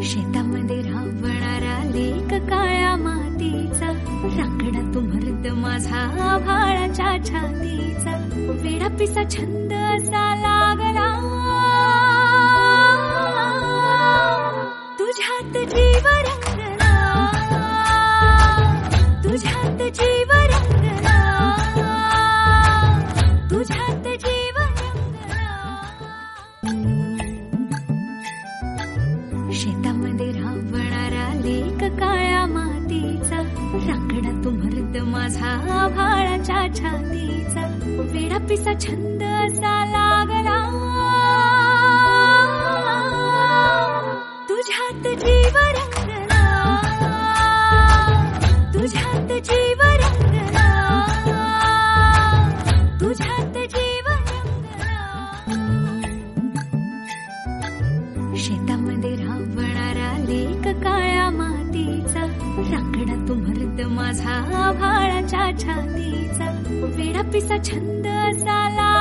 शेतामध्ये राबणारा लेक काळ्या मातीचा, राखडा तू मर्द माझा आभाळाच्या छातीचा, वेडा पिसा छंद असा लागला तुझ्यात जीव रंगला, तुझ्यात जीव रंगला, तुझ्यात जीव रंगला. शेतामध्ये राबणारा लेक काळ्या मातीचा, राखडा तू मर्द माझा आभाळाच्या छातीचा, वेडा पिसा छंद असा लागला तुझ्यात जीव रंगला, तुझ्यात जीव रंगला, तुझ्यात जीव रंगला. शेतामध्ये राबणारा लेक काळ्या मातीचा, राखडा तू मर्द माझा आभाळाच्या छातीचा, वेडा पिसा छंद असा लागला